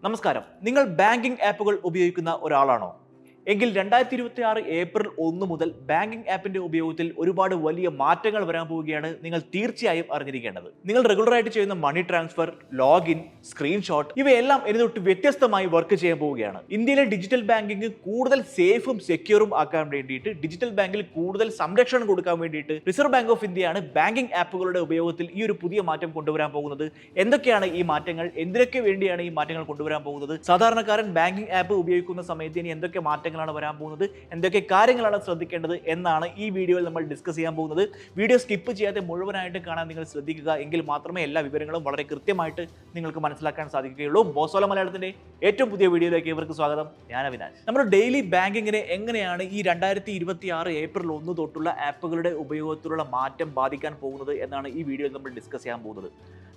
നമസ്കാരം. നിങ്ങൾ ബാങ്കിംഗ് ആപ്പുകൾ ഉപയോഗിക്കുന്ന ഒരാളാണോ? എങ്കിൽ 2026 ഏപ്രിൽ 1 മുതൽ ബാങ്കിംഗ് ആപ്പിന്റെ ഉപയോഗത്തിൽ ഒരുപാട് വലിയ മാറ്റങ്ങൾ വരാൻ പോവുകയാണ്. നിങ്ങൾ തീർച്ചയായും അറിഞ്ഞിരിക്കേണ്ടത്. നിങ്ങൾ റെഗുലറായിട്ട് ചെയ്യുന്ന മണി ട്രാൻസ്ഫർ, ലോഗിൻ, സ്ക്രീൻഷോട്ട് ഇവയെല്ലാം ഇനി തൊട്ട് വ്യത്യസ്തമായി വർക്ക് ചെയ്യാൻ പോവുകയാണ്. ഇന്ത്യയിലെ ഡിജിറ്റൽ ബാങ്കിംഗ് കൂടുതൽ സേഫും സെക്യൂറും ആക്കാൻ വേണ്ടിയിട്ട്, ഡിജിറ്റൽ ബാങ്കിൽ കൂടുതൽ സംരക്ഷണം കൊടുക്കാൻ വേണ്ടിയിട്ട് റിസർവ് ബാങ്ക് ഓഫ് ഇന്ത്യയാണ് ബാങ്കിംഗ് ആപ്പുകളുടെ ഉപയോഗത്തിൽ ഈ ഒരു പുതിയ മാറ്റം കൊണ്ടുവരാൻ പോകുന്നത്. എന്തൊക്കെയാണ് ഈ മാറ്റങ്ങൾ? എന്തിനൊക്കെ വേണ്ടിയാണ് ഈ മാറ്റങ്ങൾ കൊണ്ടുവരാൻ പോകുന്നത്? സാധാരണക്കാരൻ ബാങ്കിംഗ് ആപ്പ് ഉപയോഗിക്കുന്ന സമയത്ത് ഇനി എന്തൊക്കെ മാറ്റങ്ങൾ വരാൻ പോകുന്നത്, എന്തൊക്കെ കാര്യങ്ങളാണ് ശ്രദ്ധിക്കേണ്ടത് എന്നാണ് ഈ വീഡിയോയിൽ നമ്മൾ ഡിസ്കസ് ചെയ്യാൻ പോകുന്നത്. വീഡിയോ സ്കിപ്പ് ചെയ്യാതെ മുഴുവനായിട്ട് കാണാൻ നിങ്ങൾ ശ്രദ്ധിക്കുക. എങ്കിൽ മാത്രമേ എല്ലാ വിവരങ്ങളും വളരെ കൃത്യമായിട്ട് നിങ്ങൾക്ക് മനസ്സിലാക്കാൻ സാധിക്കുകയുള്ളൂ. ബോസോല മലയാളത്തിന്റെ ഏറ്റവും പുതിയ വീഡിയോയിലേക്ക് ഇവർക്ക് സ്വാഗതം. ഞാൻ അവിനാശ്. നമ്മുടെ ഡെയിലി ബാങ്കിങ്ങിനെ എങ്ങനെയാണ് ഈ 2026 ഏപ്രിൽ 1 തൊട്ടുള്ള ആപ്പുകളുടെ ഉപയോഗത്തിലുള്ള മാറ്റം ബാധിക്കാൻ പോകുന്നത് എന്നാണ് ഈ വീഡിയോയിൽ നമ്മൾ ഡിസ്കസ് ചെയ്യാൻ പോകുന്നത്.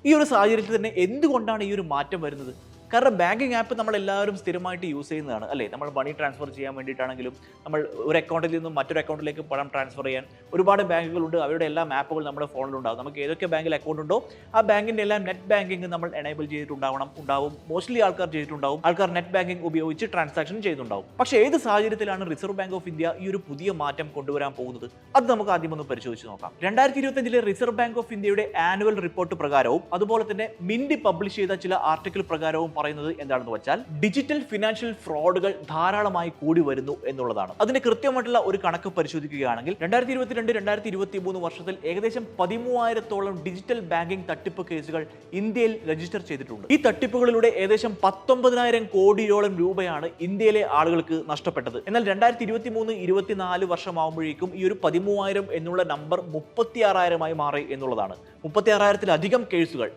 ഈ ഒരു സാഹചര്യത്തിൽ തന്നെ എന്തുകൊണ്ടാണ് ഈ ഒരു മാറ്റം വരുന്നത്? കാരണം ബാങ്കിങ് ആപ്പ് നമ്മളെല്ലാവരും സ്ഥിരമായിട്ട് യൂസ് ചെയ്യുന്നതാണ് അല്ലേ. നമ്മൾ മണി ട്രാൻസ്ഫർ ചെയ്യാൻ വേണ്ടിയിട്ടാണെങ്കിലും, നമ്മൾ ഒരു അക്കൗണ്ടിൽ നിന്നും മറ്റൊരു അക്കൗണ്ടിലേക്ക് പണം ട്രാൻസ്ഫർ ചെയ്യാൻ ഒരുപാട് ബാങ്കുകളുണ്ട്. അവരുടെ എല്ലാ ആപ്പുകൾ നമ്മുടെ ഫോണിലുണ്ടാകും. നമുക്ക് ഏതൊക്കെ ബാങ്കിൽ അക്കൗണ്ട് ഉണ്ടോ ആ ബാങ്കിൻ്റെ എല്ലാം നെറ്റ് ബാങ്കിങ് നമ്മൾ എനേബിൾ ചെയ്തിട്ടുണ്ടാവും. മോസ്റ്റ്ലി ആൾക്കാർ ചെയ്തിട്ടുണ്ടാവും. ആൾക്കാർ നെറ്റ് ബാങ്കിങ് ഉപയോഗിച്ച് ട്രാൻസാക്ഷൻ ചെയ്തിട്ടുണ്ടാവും. പക്ഷേ ഏത് സാഹചര്യത്തിലാണ് റിസർവ് ബാങ്ക് ഓഫ് ഇന്ത്യ ഈ ഒരു പുതിയ മാറ്റം കൊണ്ടുവരാൻ പോകുന്നത്? അത് നമുക്ക് ആദ്യം ഒന്ന് പരിശോധിച്ച് നോക്കാം. 2025 റിസർവ് ബാങ്ക് ഓഫ് ഇന്ത്യയുടെ ആനുവൽ റിപ്പോർട്ട് പ്രകാരവും അതുപോലെ തന്നെ മിന്റ് പബ്ലിഷ് ചെയ്ത ചില ആർട്ടിക്കിൾ പ്രകാരവും പറയുന്നത് എന്താണെന്ന് വെച്ചാൽ, ഡിജിറ്റൽ ഫിനാൻഷ്യൽ ഫ്രോഡുകൾ ധാരാളമായി കൂടി വരുന്നു എന്നുള്ളതാണ്. അതിന് കൃത്യമായിട്ടുള്ള ഒരു കണക്ക് പരിശോധിക്കുകയാണെങ്കിൽ 2022-2023 വർഷത്തിൽ ഏകദേശം 13,000-ഓളം ഡിജിറ്റൽ ബാങ്കിംഗ് തട്ടിപ്പ് കേസുകൾ ഇന്ത്യയിൽ രജിസ്റ്റർ ചെയ്തിട്ടുണ്ട്. ഈ തട്ടിപ്പുകളിലൂടെ ഏകദേശം 19,000 കോടിയോളം രൂപയാണ് ഇന്ത്യയിലെ ആളുകൾക്ക് നഷ്ടപ്പെട്ടത്. എന്നാൽ 2023-24 വർഷമാകുമ്പോഴേക്കും ഈ ഒരു 13,000 എന്നുള്ള നമ്പർ 36,000 മാറി എന്നുള്ളതാണ്. 36,000-ലധികം കേസുകൾ.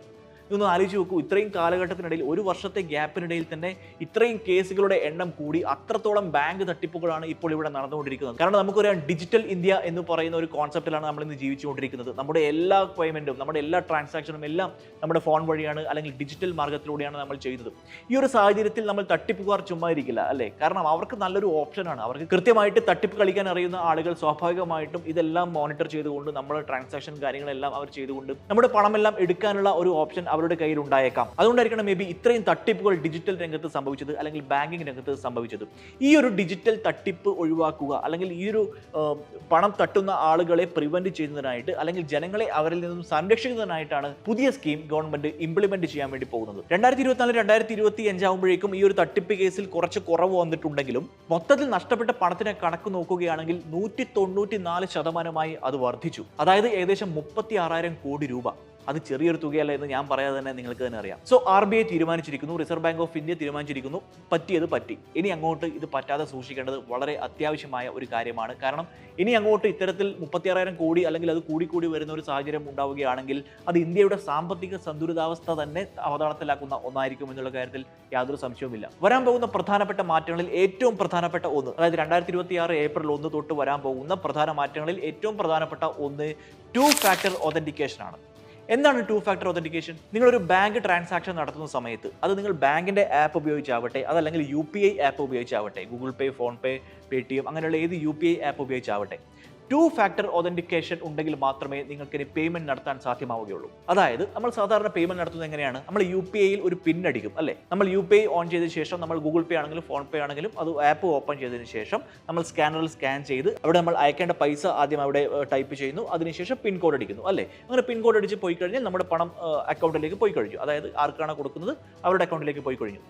ഇതൊന്ന് ആലോചിച്ച് നോക്കൂ. ഇത്രയും കാലഘട്ടത്തിനിടയിൽ, ഒരു വർഷത്തെ ഗ്യാപ്പിനിടയിൽ തന്നെ ഇത്രയും കേസുകളുടെ എണ്ണം കൂടി. അത്രത്തോളം ബാങ്ക് തട്ടിപ്പുകളാണ് ഇപ്പോൾ ഇവിടെ നടന്നുകൊണ്ടിരിക്കുന്നത്. കാരണം നമുക്കറിയാം, ഡിജിറ്റൽ ഇന്ത്യ എന്ന് പറയുന്ന ഒരു കോൺസെപ്റ്റിലാണ് നമ്മൾ ഇന്ന് ജീവിച്ചുകൊണ്ടിരിക്കുന്നത്. നമ്മുടെ എല്ലാ പേയ്മെന്റും, നമ്മുടെ എല്ലാ ട്രാൻസാക്ഷനും എല്ലാം നമ്മുടെ ഫോൺ വഴിയാണ്, അല്ലെങ്കിൽ ഡിജിറ്റൽ മാർഗത്തിലൂടെയാണ് നമ്മൾ ചെയ്യുന്നത്. ഈ ഒരു സാഹചര്യത്തിൽ നമ്മൾ തട്ടിപ്പുകാർ ചുമ്മാ ഇരിക്കില്ല അല്ലേ. കാരണം അവർക്ക് നല്ലൊരു ഓപ്ഷനാണ്. അവർക്ക് കൃത്യമായിട്ട് തട്ടിപ്പ് കളിക്കാൻ അറിയുന്ന ആളുകൾ സ്വാഭാവികമായിട്ടും ഇതെല്ലാം മോണിറ്റർ ചെയ്തുകൊണ്ട്, നമ്മുടെ ട്രാൻസാക്ഷൻ കാര്യങ്ങളെല്ലാം അവർ ചെയ്തുകൊണ്ട് നമ്മുടെ പണമെല്ലാം എടുക്കാനുള്ള ഒരു ഓപ്ഷൻ അവരുടെ കയ്യിൽ ഉണ്ടായേക്കാം. അതുകൊണ്ടായിരിക്കണം മേ ബി ഇത്രയും തട്ടിപ്പുകൾ ഡിജിറ്റൽ രംഗത്ത് സംഭവിച്ചത്, അല്ലെങ്കിൽ ബാങ്കിങ് രംഗത്ത് സംഭവിച്ചത്. ഈ ഒരു ഡിജിറ്റൽ തട്ടിപ്പ് ഒഴിവാക്കുക, അല്ലെങ്കിൽ ഈ ഒരു പണം തട്ടുന്ന ആളുകളെ പ്രിവെന്റ് ചെയ്യുന്നതിനായിട്ട്, അല്ലെങ്കിൽ ജനങ്ങളെ അവരിൽ നിന്നും സംരക്ഷിക്കുന്നതിനായിട്ടാണ് പുതിയ സ്കീം ഗവൺമെന്റ് ഇംപ്ലിമെന്റ് ചെയ്യാൻ വേണ്ടി പോകുന്നത്. 2024-2025 ആകുമ്പോഴേക്കും ഈ ഒരു തട്ടിപ്പ് കേസിൽ കുറച്ച് കുറവ് വന്നിട്ടുണ്ടെങ്കിലും മൊത്തത്തിൽ നഷ്ടപ്പെട്ട പണത്തിന് കണക്ക് നോക്കുകയാണെങ്കിൽ 194% അത് വർദ്ധിച്ചു. അതായത് ഏകദേശം 36,000 കോടി രൂപ. അത് ചെറിയൊരു തുകയല്ല എന്ന് ഞാൻ പറയാതെ തന്നെ നിങ്ങൾക്ക് തന്നെ അറിയാം. സോ RBI തീരുമാനിച്ചിരിക്കുന്നു, റിസർവ് ബാങ്ക് ഓഫ് ഇന്ത്യ തീരുമാനിച്ചിരിക്കുന്നു, പറ്റിയത് പറ്റി. ഇനി അങ്ങോട്ട് ഇത് പറ്റാതെ സൂക്ഷിക്കേണ്ടത് വളരെ അത്യാവശ്യമായ ഒരു കാര്യമാണ്. കാരണം ഇനി അങ്ങോട്ട് ഇത്തരത്തിൽ 36,000 കോടി അല്ലെങ്കിൽ അത് കൂടി വരുന്ന ഒരു സാഹചര്യം ഉണ്ടാവുകയാണെങ്കിൽ അത് ഇന്ത്യയുടെ സാമ്പത്തിക സന്തുലിതാവസ്ഥ തന്നെ അവതാളത്തിലാക്കുന്ന ഒന്നായിരിക്കും എന്നുള്ള കാര്യത്തിൽ യാതൊരു സംശയവുമില്ല. വരാൻ പോകുന്ന പ്രധാനപ്പെട്ട മാറ്റങ്ങളിൽ ഏറ്റവും പ്രധാനപ്പെട്ട ഒന്ന്, അതായത് 2026 ഏപ്രിൽ 1 തൊട്ട് വരാൻ പോകുന്ന പ്രധാന മാറ്റങ്ങളിൽ ഏറ്റവും പ്രധാനപ്പെട്ട ഒന്ന് 2 ഫാക്ടർ ഒതന്റിക്കേഷൻ ആണ്. എന്താണ് 2 ഫാക്ടർ ഒതന്റിക്കേഷൻ? നിങ്ങളൊരു ബാങ്ക് ട്രാൻസാക്ഷൻ നടത്തുന്ന സമയത്ത്, അത് നിങ്ങൾ ബാങ്കിന്റെ ആപ്പ് ഉപയോഗിച്ചാവട്ടെ, അതല്ലെങ്കിൽ UPI ആപ്പ് ഉപയോഗിച്ചാവട്ടെ, ഗൂഗിൾ പേ, ഫോൺ പേ, പേടിഎം അങ്ങനെയുള്ള ഏത് UPI ആപ്പ് ഉപയോഗിച്ചാവട്ടെ, 2 ഫാക്ടർ ഒതന്റിക്കേഷൻ ഉണ്ടെങ്കിൽ മാത്രമേ നിങ്ങൾക്ക് ഇനി പേയ്മെന്റ് നടത്താൻ സാധ്യമാവുകയുള്ളൂ. അതായത് നമ്മൾ സാധാരണ പേയ്മെന്റ് നടത്തുന്നത് എങ്ങനെയാണ്? നമ്മൾ UPIയിൽ ഒരു പിൻ അടിക്കും അല്ലേ. നമ്മൾ UPI ഓൺ ചെയ്തതിനു ശേഷം, നമ്മൾ ഗൂഗിൾ പേ ആണെങ്കിലും ഫോൺ പേ ആണെങ്കിലും അത് ആപ്പ് ഓപ്പൺ ചെയ്തതിനു ശേഷം നമ്മൾ സ്കാനറിൽ സ്കാൻ ചെയ്ത് അവിടെ നമ്മൾ അയക്കേണ്ട പൈസ ആദ്യം അവിടെ ടൈപ്പ് ചെയ്യുന്നു. അതിനുശേഷം പിൻ കോഡ് അടിക്കുന്നു അല്ലേ. അങ്ങനെ പിൻ കോഡ് അടിച്ച് പോയി കഴിഞ്ഞാൽ നമ്മുടെ പണം അക്കൗണ്ടിലേക്ക് പോയി കഴിഞ്ഞു. അതായത് ആർക്കാണ് കൊടുക്കുന്നത് അവരുടെ അക്കൗണ്ടിലേക്ക് പോയി കഴിഞ്ഞു.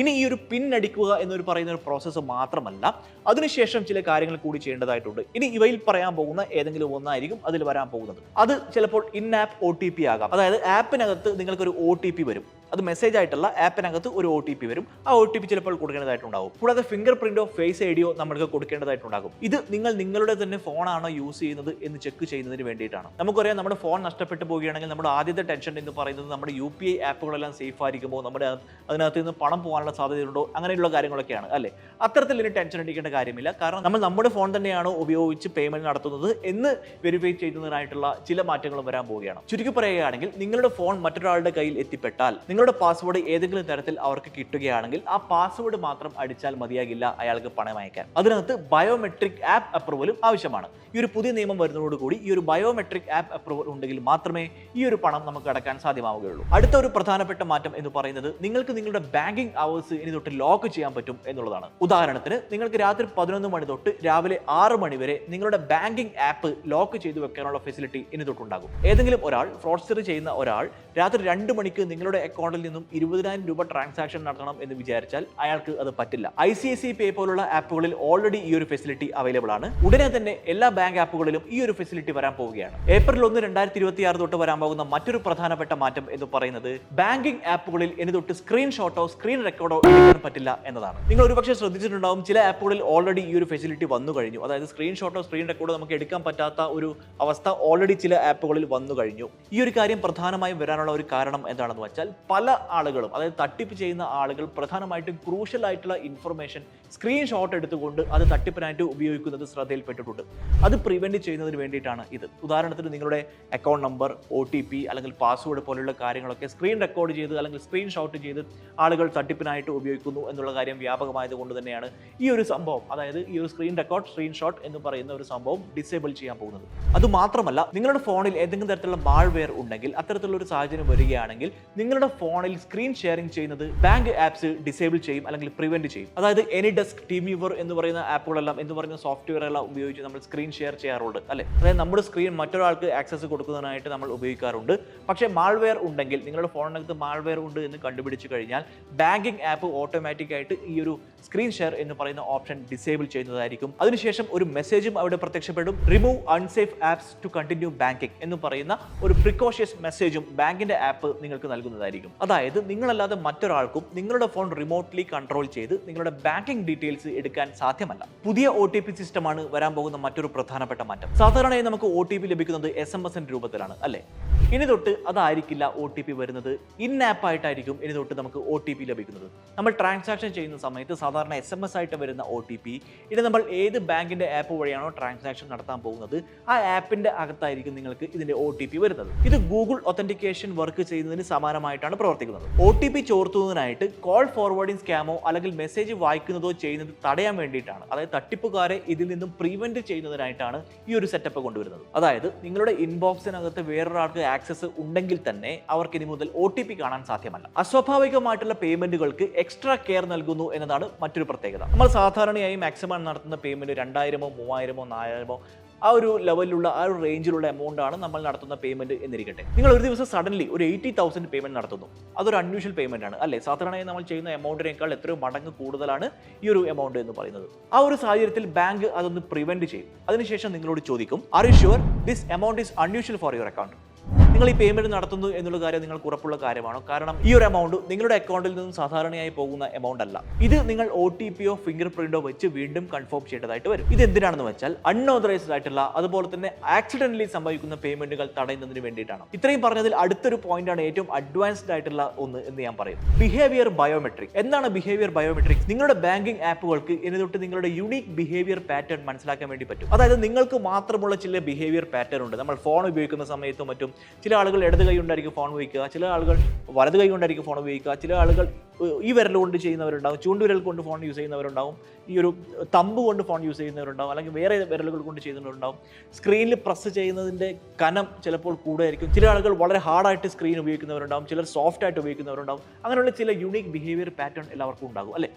ഇനി ഈ ഒരു പിൻ അടിക്കുക എന്നൊരു പറയുന്ന ഒരു പ്രോസസ്സ് മാത്രമല്ല, അതിനുശേഷം ചില കാര്യങ്ങൾ കൂടി ചെയ്യേണ്ടതായിട്ടുണ്ട്. ഇനി ഇവയിൽ പറയാൻ പോകുന്ന ഏതെങ്കിലും ഒന്നായിരിക്കും അതിൽ വരാൻ പോകുന്നത്. അത് ചിലപ്പോൾ ഇൻ ആപ്പ് OTP ആകാം. അതായത് ആപ്പിനകത്ത് നിങ്ങൾക്കൊരു OTP വരും. അത് മെസ്സേജ് ആയിട്ടുള്ള ആപ്പിനകത്ത് ഒരു OTP വരും. ആ OTP ചിലപ്പോൾ കൊടുക്കേണ്ടതായിട്ടുണ്ടാകും. കൂടാതെ ഫിംഗർ പ്രിന്റോ ഫേസ് ഐഡിയോ നമ്മൾക്ക് കൊടുക്കേണ്ടതായിട്ടുണ്ടാകും. ഇത് നിങ്ങൾ നിങ്ങളുടെ തന്നെ ഫോണാണോ യൂസ് ചെയ്യുന്നത് എന്ന് ചെക്ക് ചെയ്യുന്നതിന് വേണ്ടിയിട്ടാണ്. നമുക്കറിയാം, നമ്മുടെ ഫോൺ നഷ്ടപ്പെട്ടു പോവുകയാണെങ്കിൽ നമ്മുടെ ആദ്യത്തെ ടെൻഷൻ എന്ന് പറയുന്നത് നമ്മുടെ UPI ആപ്പുകളെല്ലാം സേഫ് ആയിരിക്കുമോ, നമ്മുടെ അതിനകത്ത് നിന്ന് പണം പോകാനുള്ള സാധ്യതയുണ്ടോ, അങ്ങനെയുള്ള കാര്യങ്ങളൊക്കെയാണ് അല്ലേ. അത്തരത്തിൽ ഇനി ടെൻഷൻ അടിക്കേണ്ട കാര്യമില്ല. കാരണം നമ്മൾ നമ്മുടെ ഫോൺ തന്നെയാണോ ഉപയോഗിച്ച് പേയ്മെന്റ് നടത്തുന്നത് എന്ന് വെരിഫൈ ചെയ്യുന്നതിനായിട്ടുള്ള ചില മാറ്റങ്ങളും വരാൻ പോവുകയാണ്. ചുരുക്കി പറയുകയാണെങ്കിൽ, നിങ്ങളുടെ ഫോൺ മറ്റൊരാളുടെ കയ്യിൽ എത്തിപ്പെട്ടാൽ നിങ്ങളുടെ പാസ്വേഡ് ഏതെങ്കിലും തരത്തിൽ അവർക്ക് കിട്ടുകയാണെങ്കിൽ ആ പാസ്വേഡ് മാത്രം അടിച്ചാൽ മതിയാകില്ല അയാൾക്ക് പണം അയക്കാൻ. അതിനകത്ത് ബയോമെട്രിക് ആപ്പ് അപ്രൂവലും ആവശ്യമാണ്. ഈ ഒരു പുതിയ നിയമം വരുന്നതോടുകൂടി ഈ ഒരു ബയോമെട്രിക് ആപ്പ് അപ്രൂവൽ ഉണ്ടെങ്കിൽ മാത്രമേ ഈ ഒരു പണം നമുക്ക് അടക്കാൻ സാധ്യമാവുകയുള്ളൂ. അടുത്ത ഒരു പ്രധാനപ്പെട്ട മാറ്റം എന്ന് പറയുന്നത് നിങ്ങൾക്ക് നിങ്ങളുടെ ബാങ്കിങ് അവേഴ്സ് ഇനി തൊട്ട് ലോക്ക് ചെയ്യാൻ പറ്റും എന്നുള്ളതാണ്. ഉദാഹരണത്തിന് നിങ്ങൾക്ക് രാത്രി 11 മണി തൊട്ട് രാവിലെ 6 മണി വരെ നിങ്ങളുടെ ബാങ്കിങ് ആപ്പ് ലോക്ക് ചെയ്തു വെക്കാനുള്ള ഫെസിലിറ്റി ഇനി തൊട്ടുണ്ടാകും. ഏതെങ്കിലും ഒരാൾ ഫ്രോഡ്സ്റ്റർ ചെയ്യുന്ന ഒരാൾ രാത്രി 2 മണിക്ക് നിങ്ങളുടെ അക്കൗണ്ടിൽ നിന്നും 20,000 രൂപ ട്രാൻസാക്ഷൻ നടത്തണം എന്ന് വിചാരിച്ചാൽ അയാൾക്ക് അത് പറ്റില്ല. ICICI പേ പോലുള്ള ആപ്പുകളിൽ ഓൾറെഡി ഈ ഒരു ഫെസിലിറ്റി അവൈലബിൾ ആണ്. ഉടനെ തന്നെ എല്ലാ ബാങ്ക് ആപ്പുകളിലും ഈ ഒരു ഫെസിലിറ്റി വരാൻ പോവുകയാണ്. ഏപ്രിൽ 1, 2026 തൊട്ട് വരാൻ പോകുന്ന മറ്റൊരു പ്രധാനപ്പെട്ട മാറ്റം എന്ന് പറയുന്നത് ബാങ്കിങ് ആപ്പുകളിൽ ഇനി തൊട്ട് സ്ക്രീൻഷോട്ടോ സ്ക്രീൻ റെക്കോർഡോ എടുക്കാൻ പറ്റില്ല എന്നതാണ്. നിങ്ങൾ ഒരുപക്ഷെ ശ്രദ്ധിച്ചിട്ടുണ്ടാവും, ചില ആപ്പുകളിൽ ഓൾറെഡി ഈ ഒരു ഫെസിലിറ്റി വന്നു കഴിഞ്ഞു. അതായത് സ്ക്രീൻഷോട്ടോ സ്ക്രീൻ റെക്കോർഡോ നമുക്ക് എടുക്കാൻ പറ്റാത്ത ഒരു അവസ്ഥ ഓൾറെഡി ചില ആപ്പുകളിൽ വന്നു കഴിഞ്ഞു. ഈ ഒരു കാര്യം പ്രധാനമായും വരാനുള്ള ഒരു കാരണം എന്താണെന്ന് വെച്ചാൽ പല ആളുകളും, അതായത് തട്ടിപ്പ് ചെയ്യുന്ന ആളുകൾ പ്രധാനമായിട്ടും ക്രൂഷ്യൽ ആയിട്ടുള്ള ഇൻഫർമേഷൻ സ്ക്രീൻഷോട്ട് എടുത്തുകൊണ്ട് അത് തട്ടിപ്പിനായിട്ട് ഉപയോഗിക്കുന്നത് ശ്രദ്ധയിൽപ്പെട്ടിട്ടുണ്ട്. അത് പ്രിവെന്റ് ചെയ്യുന്നതിന് വേണ്ടിയിട്ടാണ് ഇത്. ഉദാഹരണത്തിന് നിങ്ങളുടെ അക്കൗണ്ട് നമ്പർ, OTP അല്ലെങ്കിൽ പാസ്വേഡ് പോലുള്ള കാര്യങ്ങളൊക്കെ സ്ക്രീൻ റെക്കോർഡ് ചെയ്ത് അല്ലെങ്കിൽ സ്ക്രീൻഷോട്ട് ചെയ്ത് ആളുകൾ തട്ടിപ്പിനായിട്ട് ഉപയോഗിക്കുന്നു എന്നുള്ള കാര്യം വ്യാപകമായത് കൊണ്ട് തന്നെയാണ് ഈ ഒരു സംഭവം, അതായത് ഈ ഒരു സ്ക്രീൻ റെക്കോർഡ് സ്ക്രീൻഷോട്ട് എന്ന് പറയുന്ന ഒരു സംഭവം ഡിസേബിൾ ചെയ്യാൻ പോകുന്നത്. അതുമാത്രമല്ല, നിങ്ങളുടെ ഫോണിൽ ഏതെങ്കിലും തരത്തിലുള്ള മാൾവെയർ ഉണ്ടെങ്കിൽ, അത്തരത്തിലുള്ള ഒരു സാഹചര്യം വരികയാണെങ്കിൽ നിങ്ങളുടെ ഫോണിൽ സ്ക്രീൻ ഷെയറിംഗ് ചെയ്യുന്നത് ബാങ്ക് ആപ്സ് ഡിസേബിൾ ചെയ്യും അല്ലെങ്കിൽ പ്രിവെന്റ് ചെയ്യും. അതായത് AnyDesk, TeamViewer എന്ന് പറയുന്ന ആപ്പുകളെല്ലാം, എന്ന് പറയുന്ന സോഫ്റ്റ്വെയർ എല്ലാം ഉപയോഗിച്ച് നമ്മൾ സ്ക്രീൻ ഷെയർ ചെയ്യാറുണ്ട് അല്ലെ. അതായത് നമ്മുടെ സ്ക്രീൻ മറ്റൊരാൾക്ക് ആക്സസ് കൊടുക്കുന്നതിനായിട്ട് നമ്മൾ ഉപയോഗിക്കാറുണ്ട്. പക്ഷേ മാൾവെയർ ഉണ്ടെങ്കിൽ, നിങ്ങളുടെ ഫോണിനകത്ത് മാൾവെയർ ഉണ്ട് എന്ന് കണ്ടുപിടിച്ചു കഴിഞ്ഞാൽ ബാങ്കിങ് ആപ്പ് ഓട്ടോമാറ്റിക് ആയിട്ട് ഈ ഒരു സ്ക്രീൻ ഷെയർ എന്ന് പറയുന്ന ഓപ്ഷൻ ഡിസേബിൾ ചെയ്യുന്നതായിരിക്കും. അതിനുശേഷം ഒരു മെസ്സേജും അവിടെ പ്രത്യക്ഷപ്പെടും. Remove unsafe apps to continue banking എന്ന് പറയുന്ന ഒരു പ്രിക്കോഷ്യസ് മെസ്സേജും ബാങ്കിന്റെ ആപ്പ് നിങ്ങൾക്ക് നൽകുന്നതായിരിക്കും. അതായത് നിങ്ങളല്ലാതെ മറ്റൊരാൾക്കും നിങ്ങളുടെ ഫോൺ റിമോട്ട്ലി കൺട്രോൾ ചെയ്ത് നിങ്ങളുടെ ബാങ്കിങ് ഡീറ്റെയിൽസ് എടുക്കാൻ സാധ്യമല്ല. പുതിയ OTP സിസ്റ്റമാണ് വരാൻ പോകുന്ന മറ്റൊരു പ്രധാനപ്പെട്ട മാറ്റം. സാധാരണയായി നമുക്ക് OTP ലഭിക്കുന്നത് SMS രൂപത്തിലാണ് അല്ലെ. ഇനി തൊട്ട് അതായിരിക്കില്ല OTP വരുന്നത്, ഇൻ ആപ്പ് ആയിട്ടായിരിക്കും ഇനി തൊട്ട് നമുക്ക് OTP ലഭിക്കുന്നത്. നമ്മൾ ട്രാൻസാക്ഷൻ ചെയ്യുന്ന സമയത്ത് സാധാരണ SMS ആയിട്ട് വരുന്ന OTP, ഇനി നമ്മൾ ഏത് ബാങ്കിന്റെ ആപ്പ് വഴിയാണോ ട്രാൻസാക്ഷൻ നടത്താൻ പോകുന്നത് ആ ആപ്പിന്റെ അകത്തായിരിക്കും നിങ്ങൾക്ക് ഇതിന്റെ OTP വരുന്നത്. ഇത് ഗൂഗിൾ ഒത്തന്റിക്കേഷൻ വർക്ക് ചെയ്യുന്നതിന് സമാനമായിട്ടാണ് പ്രവർത്തിക്കുന്നത്. OTP ചോർത്തുന്നതിനായിട്ട് കോൾ ഫോർവേഡിംഗ് സ്കാമോ അല്ലെങ്കിൽ മെസ്സേജ് വായിക്കുന്നതോ ചെയ്യുന്നത് തടയാൻ വേണ്ടിയിട്ടാണ്. അതായത് തട്ടിപ്പുകാരെ ഇതിൽ നിന്നും പ്രിവെന്റ് ചെയ്യുന്നതിനായിട്ടാണ് ഈ ഒരു സെറ്റപ്പ് കൊണ്ടുവരുന്നത്. അതായത് നിങ്ങളുടെ ഇൻബോക്സിനകത്ത് വേറൊരാൾക്ക് ആക്സസ് ഉണ്ടെങ്കിൽ തന്നെ അവർക്ക് ഇനി മുതൽ OTP കാണാൻ സാധ്യമല്ല. അസ്വാഭാവികമായിട്ടുള്ള പേയ്മെന്റുകൾക്ക് എക്സ്ട്രാ കെയർ നൽകുന്നു എന്നതാണ് മറ്റൊരു പ്രത്യേകത. നമ്മൾ സാധാരണയായി മാക്സിമം നടത്തുന്ന പേയ്മെന്റ് 2000, 3000, 4000 ആ ഒരു ലെവലിലുള്ള, ആ ഒരു റേഞ്ചിലുള്ള എമൗണ്ട് ആണ് നമ്മൾ നടത്തുന്ന പേയ്മെന്റ് എന്നിരിക്കട്ടെ. നിങ്ങൾ ഒരു ദിവസം സഡൻലി ഒരു 80,000 പേയ്മെന്റ് നടത്തുന്നു. അതൊരു അൺയൂഷ്വൽ പേയ്മെന്റ് ആണ് അല്ലേ. സാധാരണയായി നമ്മൾ ചെയ്യുന്ന എമൗണ്ടിനേക്കാൾ എത്രയോ മടങ്ങ് കൂടുതലാണ് ഈ ഒരു എമൗണ്ട് എന്ന് പറയുന്നത്. ആ ഒരു സാഹചര്യത്തിൽ ബാങ്ക് അതൊന്ന് പ്രിവെന്റ് ചെയ്യും. അതിനുശേഷം നിങ്ങളോട് ചോദിക്കും, are you sure this amount is unusual for your account? നിങ്ങൾ ഈ പേയ്മെന്റ് നടത്തുന്നു എന്നുള്ള കാര്യം നിങ്ങൾക്ക് ഉറപ്പുള്ള കാര്യമാണോ? കാരണം ഈ ഒരു എമൗണ്ട് നിങ്ങളുടെ അക്കൗണ്ടിൽ നിന്നും സാധാരണയായി പോകുന്ന എമൗണ്ട് അല്ല. ഇത് നിങ്ങൾ OTPയോ ഫിംഗർ പ്രിന്റോ വെച്ച് വീണ്ടും കൺഫേം ചെയ്യേണ്ടതായിട്ട് വരും. ഇത് എന്തിനാണെന്ന് വെച്ചാൽ അൺഓതറൈസ്ഡ് ആയിട്ടുള്ള, അതുപോലെ തന്നെ ആക്സിഡന്റലി സംഭവിക്കുന്ന പേയ്മെന്റുകൾ തടയുന്നതിന് വേണ്ടിയിട്ടാണ്. ഇത്രയും പറഞ്ഞതിൽ അടുത്തൊരു പോയിന്റ് ആണ് ഏറ്റവും അഡ്വാൻസ്ഡ് ആയിട്ടുള്ള ഒന്ന് എന്ന് ഞാൻ പറയും. Behaviour biometric. എന്താണ് ബിഹേവിയർ ബയോമെട്രിക്സ്? നിങ്ങളുടെ ബാങ്കിങ് ആപ്പുകൾക്ക് ഇനി തൊട്ട് നിങ്ങളുടെ യുണീക് ബിഹേവിയർ പാറ്റേൺ മനസ്സിലാക്കാൻ വേണ്ടി പറ്റും. അതായത് നിങ്ങൾക്ക് മാത്രമുള്ള ചില ബിഹേവിയർ പാറ്റേൺ ഉണ്ട്. നമ്മൾ ഫോൺ ഉപയോഗിക്കുന്ന സമയത്തും മറ്റും ചില ആളുകൾ ഇടത് കൈ കൊണ്ടായിരിക്കും ഫോൺ ഉപയോഗിക്കുക, ചില ആളുകൾ വലത് കൈ കൊണ്ടായിരിക്കും ഫോൺ ഉപയോഗിക്കുക, ചില ആളുകൾ ഈ വിരൽ കൊണ്ട് ചെയ്യുന്നവരുണ്ടാവും, ചൂണ്ടുവിരൽ കൊണ്ട് ഫോൺ യൂസ് ചെയ്യുന്നവരുണ്ടാവും, ഈ ഒരു തമ്പ് കൊണ്ട് ഫോൺ യൂസ് ചെയ്യുന്നവരുണ്ടാവും, അല്ലെങ്കിൽ വേറെ വിരലുകൾ കൊണ്ട് ചെയ്യുന്നവരുണ്ടാവും. സ്ക്രീനിൽ പ്രസ് ചെയ്യുന്നതിൻ്റെ കനം ചിലപ്പോൾ കൂടുതലായിരിക്കും. ചില ആളുകൾ വളരെ ഹാർഡായിട്ട് സ്ക്രീൻ ഉപയോഗിക്കുന്നവരുണ്ടാവും, ചിലർ സോഫ്റ്റ് ആയിട്ട് ഉപയോഗിക്കുന്നവരുണ്ടാവും. അങ്ങനെയുള്ള ചില യുണീക് ബിഹേവിയർ പാറ്റേൺ എല്ലാവർക്കും ഉണ്ടാകും അല്ലേ.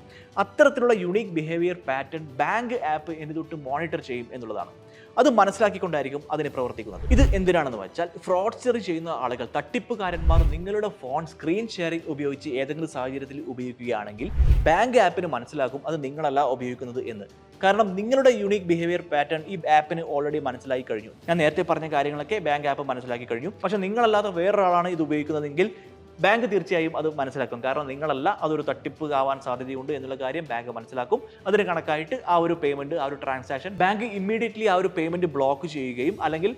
അത്തരത്തിലുള്ള unique behaviour pattern bank app ഇനി തൊട്ട് മോണിറ്റർ ചെയ്യും എന്നുള്ളതാണ്. അത് മനസ്സിലാക്കിക്കൊണ്ടായിരിക്കും അതിനെ പ്രവർത്തിക്കുന്നത്. ഇത് എന്തിനാണെന്ന് വെച്ചാൽ ഫ്രോഡ്സ്റ്റർ ചെയ്യുന്ന ആളുകൾ, തട്ടിപ്പുകാരന്മാർ നിങ്ങളുടെ ഫോൺ സ്ക്രീൻ ഷെയറിംഗ് ഉപയോഗിച്ച് ഏതെങ്കിലും സാഹചര്യത്തിൽ ഉപയോഗിക്കുകയാണെങ്കിൽ ബാങ്ക് ആപ്പിന് മനസ്സിലാക്കും അത് നിങ്ങളല്ല ഉപയോഗിക്കുന്നത് എന്ന്. കാരണം നിങ്ങളുടെ യുണീക് ബിഹേവിയർ പാറ്റേൺ ഈ ആപ്പിന് ഓൾറെഡി മനസ്സിലാക്കി കഴിഞ്ഞു. ഞാൻ നേരത്തെ പറഞ്ഞ കാര്യങ്ങളൊക്കെ ബാങ്ക് ആപ്പ് മനസ്സിലാക്കി കഴിഞ്ഞു. പക്ഷേ നിങ്ങളല്ലാതെ വേറൊരാളാണ് ഇത് ഉപയോഗിക്കുന്നതെങ്കിൽ ബാങ്ക് തീർച്ചയായും അത് മനസ്സിലാക്കും. കാരണം നിങ്ങളല്ല, അതൊരു തട്ടിപ്പ് ആവാൻ സാധ്യതയുണ്ട് എന്നുള്ള കാര്യം ബാങ്ക് മനസ്സിലാക്കും. അതിന് കണക്കായിട്ട് ആ ഒരു പേയ്മെന്റ്, ആ ഒരു ട്രാൻസാക്ഷൻ ബാങ്ക് ഇമ്മീഡിയറ്റ്ലി ആ ഒരു പേയ്മെന്റ് ബ്ലോക്ക് ചെയ്യുകയും അല്ലെങ്കിൽ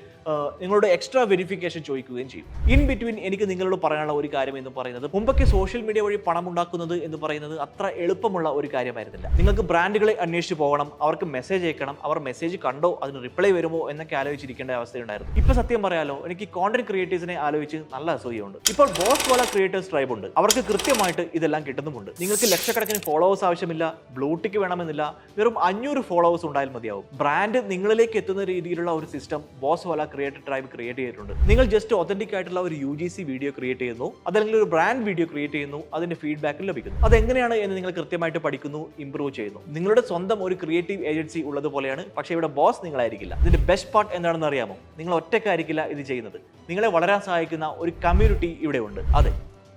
നിങ്ങളോട് എക്സ്ട്രാ വെരിഫിക്കേഷൻ ചോദിക്കുകയും ചെയ്യും. ഇൻ ബിറ്റ്വീൻ എനിക്ക് നിങ്ങളോട് പറയാനുള്ള ഒരു കാര്യം എന്ന് പറയുന്നത്, മുമ്പൊക്കെ സോഷ്യൽ മീഡിയ വഴി പണം ഉണ്ടാക്കുന്നത് എന്ന് പറയുന്നത് അത്ര എളുപ്പമുള്ള ഒരു കാര്യമായിരുന്നില്ല. നിങ്ങൾക്ക് ബ്രാൻഡുകളെ അന്വേഷിച്ച് പോകണം, അവർക്ക് മെസ്സേജ് അയക്കണം, അവർ മെസ്സേജ് കണ്ടോ അതിന് റിപ്ലൈ വരുമോ എന്നൊക്കെ ആലോചിച്ചിരിക്കേണ്ട അവസ്ഥയുണ്ടായിരുന്നു. ഇപ്പൊ സത്യം പറയാലോ, എനിക്ക് കോണ്ടന്റ് ക്രിയേറ്റേഴ്സിനെ ആലോചിച്ച് നല്ല അസൂയുണ്ട്. ഇപ്പോൾ ബോസ് വാല ക്രിയേറ്റേഴ്സ് ട്രൈബ് ഉണ്ട്. അവർക്ക് കൃത്യമായിട്ട് ഇതെല്ലാം കിട്ടുന്നുമുണ്ട്. നിങ്ങൾക്ക് ലക്ഷക്കണക്കിന് ഫോളോവേഴ്സ് ആവശ്യമില്ല, ബ്ലൂടിക്ക് വേണമെന്നില്ല, വെറും 500 ഫോളോവേഴ്സ് ഉണ്ടായാൽ മതിയാവും. ബ്രാൻഡ് നിങ്ങളിലേക്ക് എത്തുന്ന രീതിയിലുള്ള ഒരു സിസ്റ്റം ബോസ്വാല ക്രിയേറ്റർ ട്രൈബ് ക്രിയേറ്റ് ചെയ്തിട്ടുണ്ട്. നിങ്ങൾ ജസ്റ്റ് ഒതന്റിക് ആയിട്ടുള്ള ഒരു UGC വീഡിയോ ക്രിയേറ്റ് ചെയ്യുന്നു, അതല്ലെങ്കിൽ ഒരു ബ്രാൻഡ് വീഡിയോ ക്രിയേറ്റ് ചെയ്യുന്നു, അതിന്റെ ഫീഡ്ബാക്ക് ലഭിക്കുന്നു. അതെങ്ങനെയാണ് എന്ന് നിങ്ങൾ കൃത്യമായിട്ട് പഠിക്കുന്നു, ഇംപ്രൂവ് ചെയ്യുന്നു. നിങ്ങളുടെ സ്വന്തം ഒരു ക്രിയേറ്റീവ് ഏജൻസി ഉള്ളതുപോലെയാണ്. പക്ഷേ ഇവിടെ ബോസ് നിങ്ങളായിരിക്കില്ല. ഇതിന്റെ ബെസ്റ്റ് പാർട്ട് എന്താണെന്ന് അറിയാമോ? നിങ്ങൾ ഒറ്റയ്ക്കായിരിക്കില്ല ഇത് ചെയ്യുന്നത്. നിങ്ങളെ വളരാൻ സഹായിക്കുന്ന ഒരു കമ്മ്യൂണിറ്റി ഇവിടെ ഉണ്ട്. അതെ,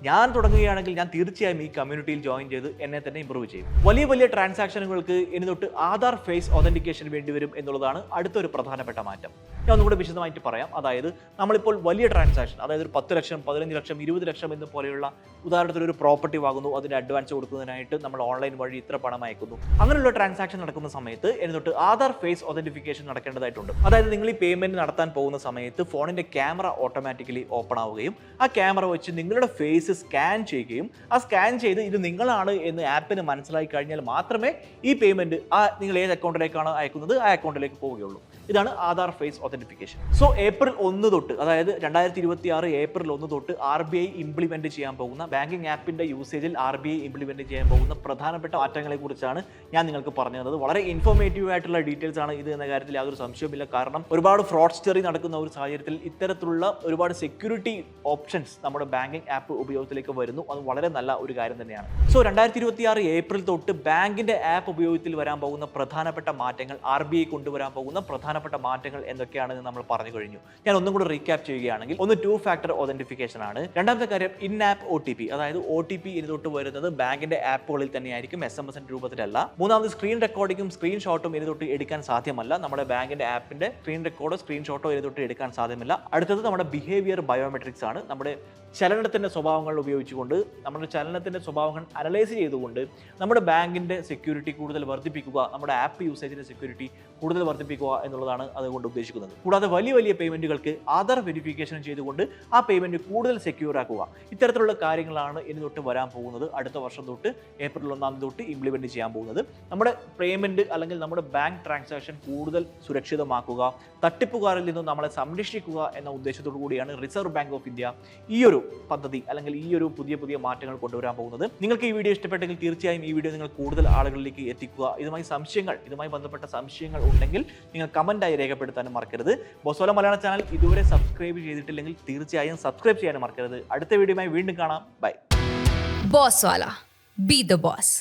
ഞാൻ തുടങ്ങുകയാണെങ്കിൽ ഞാൻ തീർച്ചയായും ഈ കമ്മ്യൂണിറ്റിയിൽ ജോയിൻ ചെയ്ത് എന്നെ തന്നെ ഇംപ്രൂവ് ചെയ്യും. വലിയ വലിയ ട്രാൻസാക്ഷനുകൾക്ക് ഇനി തൊട്ട് ആധാർ ഫേസ് ഒതന്റിക്കേഷൻ വേണ്ടി വരും എന്നുള്ളതാണ് അടുത്തൊരു പ്രധാനപ്പെട്ട മാറ്റം. ഞാൻ ഒന്നുകൂടെ വിശദമായിട്ട് പറയാം. അതായത് നമ്മളിപ്പോൾ വലിയ ട്രാൻസാക്ഷൻ, അതായത് ഒരു 10 ലക്ഷം, 15 ലക്ഷം, 20 ലക്ഷം എന്ന് പോലെയുള്ള ഉദാഹരണത്തിന് ഒരു പ്രോപ്പർട്ടി വാങ്ങുന്നു, അതിന് അഡ്വാൻസ് കൊടുക്കുന്നതിനായിട്ട് നമ്മൾ ഓൺലൈൻ വഴി ഇത്ര പണം അയക്കുന്നു. അങ്ങനെയുള്ള ട്രാൻസാക്ഷൻ നടക്കുന്ന സമയത്ത് ഇനി തൊട്ട് ആധാർ ഫേസ് ഒതന്റിഫിക്കേഷൻ നടക്കേണ്ടതായിട്ടുണ്ട്. അതായത് നിങ്ങൾ ഈ പേയ്മെന്റ് നടത്താൻ പോകുന്ന സമയത്ത് ഫോണിന്റെ ക്യാമറ ഓട്ടോമാറ്റിക്കലി ഓപ്പൺ ആവുകയും ആ ക്യാമറ വെച്ച് നിങ്ങളുടെ ഫേസ് സ്കാൻ ചെയ്യുകയും ആ സ്കാൻ ചെയ്ത് ഇത് നിങ്ങളാണ് എന്ന് ആപ്പിന് മനസ്സിലാക്കി കഴിഞ്ഞാൽ മാത്രമേ ഈ പേയ്മെന്റ് നിങ്ങൾ ഏത് അക്കൗണ്ടിലേക്കാണ് അയക്കുന്നത് ആ അക്കൗണ്ടിലേക്ക് പോവുകയുള്ളൂ. ഇതാണ് Aadhaar face authentication. So April 1 തൊട്ട്, അതായത് 2026 ഏപ്രിൽ 1 തൊട്ട് RBI ഇംപ്ലിമെന്റ് ചെയ്യാൻ പോകുന്ന ബാങ്കിങ് ആപ്പിന്റെ യൂസേജിൽ RBI ഇംപ്ലിമെന്റ് ചെയ്യാൻ പോകുന്ന പ്രധാനപ്പെട്ട മാറ്റങ്ങളെ കുറിച്ചാണ് ഞാൻ നിങ്ങൾക്ക് പറഞ്ഞു തന്നത്. വളരെ ഇൻഫോർമേറ്റീവ് ആയിട്ടുള്ള ഡീറ്റെയിൽസ് ആണ് ഇത് എന്ന കാര്യത്തിൽ യാതൊരു സംശയവുമില്ല. കാരണം ഒരുപാട് ഫ്രോഡ്സ്റ്ററി നടക്കുന്ന ഒരു സാഹചര്യത്തിൽ ഇത്തരത്തിലുള്ള ഒരുപാട് സെക്യൂരിറ്റി ഓപ്ഷൻസ് നമ്മുടെ ബാങ്കിങ് ആപ്പ് ഉപയോഗത്തിലേക്ക് വരുന്നു. അത് വളരെ നല്ല ഒരു കാര്യം തന്നെയാണ്. സോ 2026 ഏപ്രിൽ തൊട്ട് ബാങ്കിന്റെ ആപ്പ് ഉപയോഗത്തിൽ വരാൻ പോകുന്ന പ്രധാനപ്പെട്ട മാറ്റങ്ങൾ, RBI കൊണ്ടുവരാൻ പോകുന്ന പ്രധാനപ്പെട്ട മാറ്റങ്ങൾ എന്തൊക്കെയാണെന്ന് നമ്മൾ പറഞ്ഞു കഴിഞ്ഞു. ഞാൻ ഒന്നും കൂടി റീക്യാപ്പ് ചെയ്യുകയാണെങ്കിൽ, ഒന്ന് 2 ഫാക്ടർ ഒതന്റിഫിക്കേഷൻ ആണ്. രണ്ടാമത്തെ കാര്യം ഇൻ ആപ്പ് OTP, അതായത് OTP ഇനി തൊട്ട് വരുന്നത് ബാങ്കിന്റെ ആപ്പുകളിൽ തന്നെയായിരിക്കും, SMS രൂപത്തിലല്ല. മൂന്നാമത് സ്ക്രീൻ റെക്കോർഡിങ്ങും സ്ക്രീൻഷോട്ടും ഇനി തൊട്ട് എടുക്കാൻ സാധ്യമല്ല. നമ്മുടെ ബാങ്കിന്റെ ആപ്പിന്റെ സ്ക്രീൻ റെക്കോർഡോ സ്ക്രീൻഷോട്ടോ ഇനി തൊട്ട് എടുക്കാൻ സാധ്യമല്ല. അടുത്തത് നമ്മുടെ ബിഹേവിയർ ബയോമെട്രിക്സ് ആണ്. നമ്മുടെ ചലനത്തിന്റെ സ്വഭാവങ്ങൾ ഉപയോഗിച്ചുകൊണ്ട്, നമ്മുടെ ചലനത്തിന്റെ സ്വഭാവങ്ങൾ അനലൈസ് ചെയ്തുകൊണ്ട് നമ്മുടെ ബാങ്കിന്റെ സെക്യൂരിറ്റി കൂടുതൽ വർദ്ധിപ്പിക്കുക, നമ്മുടെ ആപ്പ് യൂസേജിന്റെ സെക്യൂരിറ്റി കൂടുതൽ വർദ്ധിപ്പിക്കുക എന്നുള്ളതാണ് അതുകൊണ്ട് ഉദ്ദേശിക്കുന്നത്. കൂടാതെ വലിയ വലിയ പേയ്മെന്റുകൾക്ക് ആധാർ വെരിഫിക്കേഷൻ ചെയ്തുകൊണ്ട് ആ പേയ്മെന്റ് കൂടുതൽ സെക്യൂർ ആക്കുക. ഇത്തരത്തിലുള്ള കാര്യങ്ങളാണ് ഇനി തൊട്ട് വരാൻ പോകുന്നത്. അടുത്ത വർഷം തൊട്ട് ഏപ്രിൽ 1 തൊട്ട് ഇംപ്ലിമെന്റ് ചെയ്യാൻ പോകുന്നത്. നമ്മുടെ പേയ്മെന്റ് അല്ലെങ്കിൽ നമ്മുടെ ബാങ്ക് ട്രാൻസാക്ഷൻ കൂടുതൽ സുരക്ഷിതമാക്കുക, തട്ടിപ്പുകാരിൽ നിന്നും നമ്മളെ സംരക്ഷിക്കുക എന്ന ഉദ്ദേശത്തോടു കൂടിയാണ് റിസർവ് ബാങ്ക് ഓഫ് ഇന്ത്യ ഈ ഒരു പദ്ധതി അല്ലെങ്കിൽ ഈ ഒരു പുതിയ മാറ്റങ്ങൾ കൊണ്ടുവരാൻ പോകുന്നത്. നിങ്ങൾക്ക് ഈ വീഡിയോ ഇഷ്ടപ്പെട്ടെങ്കിൽ തീർച്ചയായും ഈ വീഡിയോ നിങ്ങൾ കൂടുതൽ ആളുകളിലേക്ക് എത്തിക്കുക. ഇതുമായി ബന്ധപ്പെട്ട സംശയങ്ങൾ ഉണ്ടെങ്കിൽ നിങ്ങൾ കമന്റായി രേഖപ്പെടുത്താനും മറക്കരുത്. ബോസ്വാല മലയാളം ചാനൽ ഇതുവരെ സബ്സ്ക്രൈബ് ചെയ്തിട്ടില്ലെങ്കിൽ തീർച്ചയായും സബ്സ്ക്രൈബ് ചെയ്യാനും മറക്കരുത്. അടുത്ത വീഡിയോയുമായി വീണ്ടും കാണാം. Bye. Bosswala, be the boss.